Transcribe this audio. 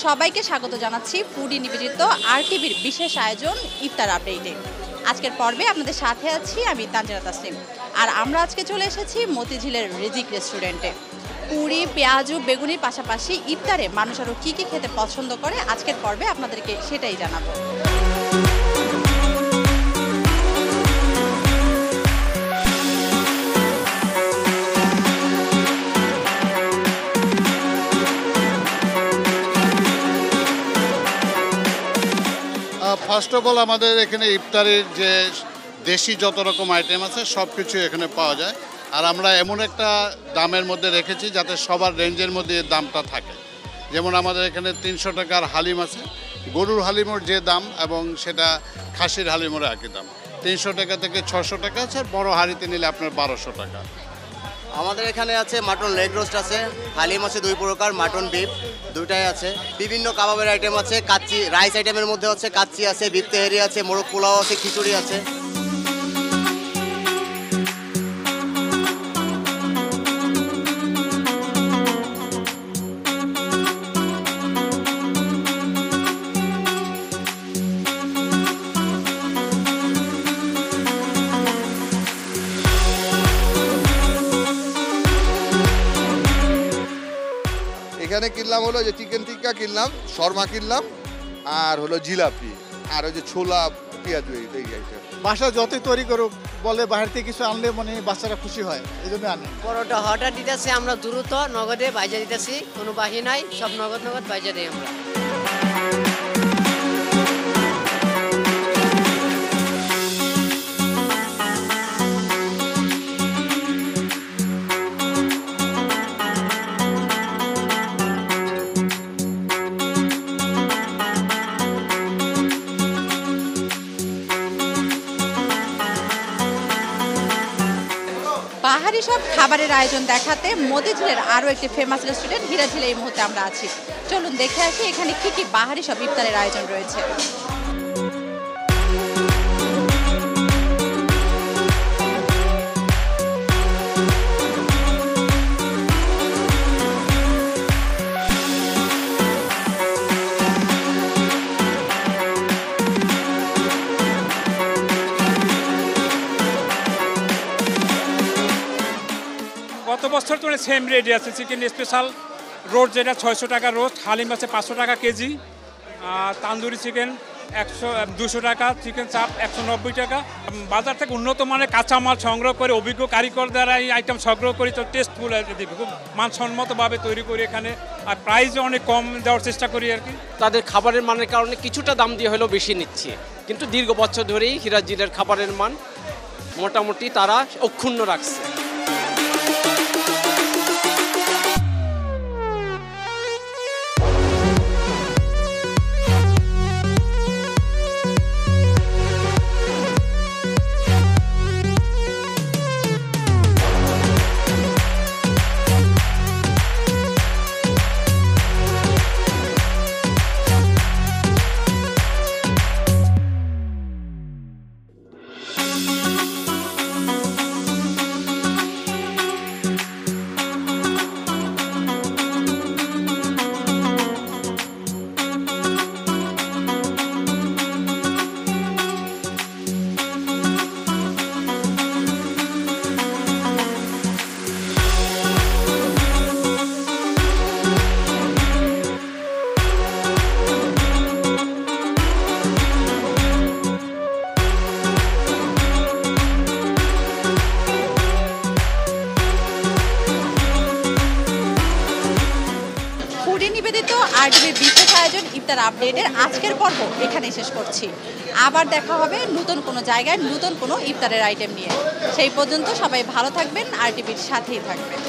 সবাইকে স্বাগত জানাচ্ছি ফুডি নিবেদিত আরটিভির বিশেষ আয়োজন ইফতার আপডেটে। আজকের পর্বে আপনাদের সাথে আছি আমি তানজিনা তাসনিম। আর আমরা আজকে চলে এসেছি মতিঝিলের রিজিক রেস্টুরেন্টে। পুরি, পেঁয়াজু, বেগুনির পাশাপাশি ইফতারে মানুষ আরও কী কী খেতে পছন্দ করে আজকের পর্বে আপনাদেরকে সেটাই জানাবো। ফার্স্ট অফ অল আমাদের এখানে ইফতারের যে দেশি যত রকম আইটেম আছে সব কিছু এখানে পাওয়া যায়। আর আমরা এমন একটা দামের মধ্যে রেখেছি যাতে সবার রেঞ্জের মধ্যে দামটা থাকে। যেমন আমাদের এখানে 300 টাকার হালিম আছে, গরুর হালিমের যে দাম এবং সেটা খাসির হালিমের একই দাম। 300 টাকা থেকে 600 টাকা আছে, আর বড় হাঁড়িতে নিলে আপনার 1200 টাকা। আমাদের এখানে আছে মাটন লেগ রোস্ট আছে, হালিম আছে 2 প্রকার, মাটন বিফ দুটাই আছে। বিভিন্ন কাবাবের আইটেম আছে, কাচ্চি রাইস আইটেমের মধ্যে হচ্ছে কাচ্চি আছে, বিফ তেহেরি আছে, মোরগ পোলাও আছে, খিচুড়ি আছে। এখানে কিনলাম হলো যে চিকেন টিক্কা কিনলাম, শর্মা কিনলাম, আর হলো জিলাপি, আর ওই যে ছোলা পেঁয়াজ এই আইটেম। বাসা যতই তৈরি করুক বলে বাইরে থেকে কিছু আনলে মানে বাচ্চারা খুশি হয়, এই জন্য আনি। পরোটা অর্ডার দিতেছি আমরা দ্রুত নগদে বাইজা দিতেছি, কোনো বাহি নাই, সব নগদ বাইজা দিই আমরা। বাহারি সব খাবারের আয়োজন দেখাতে মতিঝিলের আরও একটি ফেমাস রেস্টুরেন্ট হীরাঝিলে এই মুহূর্তে আমরা আছি। চলুন দেখে আসি এখানে কি কি বাহারি সব ইফতারের আয়োজন রয়েছে। গত বছর তো সেম রেটই আছে। চিকেন স্পেশাল রোস্ট যেটা 600 টাকা রোস্ট, হালিম আছে 500 টাকা কেজি, আর তান্দুরি চিকেন 200 টাকা, চিকেন চাপ 190 টাকা। বাজার থেকে উন্নত মানের কাঁচামাল সংগ্রহ করে অভিজ্ঞ কারিগর দ্বারা এই আইটেম সংগ্রহ করি, তো টেস্টফুল দিকে খুব মানসম্মতভাবে তৈরি করি এখানে, আর প্রাইসও অনেক কম দেওয়ার চেষ্টা করি আর কি। তাদের খাবারের মানের কারণে কিছুটা দাম দিয়ে হলেও বেশি নিচ্ছে, কিন্তু দীর্ঘ বছর ধরেই হীরাঝিলের খাবারের মান মোটামুটি তারা অক্ষুণ্ণ রাখছে। নিবেদিত আরটিভির বিশেষ আয়োজন ইফতার আপডেটের আজকের পর্ব এখানেই শেষ করছি। আবার দেখা হবে নতুন কোনো জায়গায় নতুন কোনো ইফতারের আইটেম নিয়ে। সেই পর্যন্ত সবাই ভালো থাকবেন, আরটিভির সাথেই থাকবেন।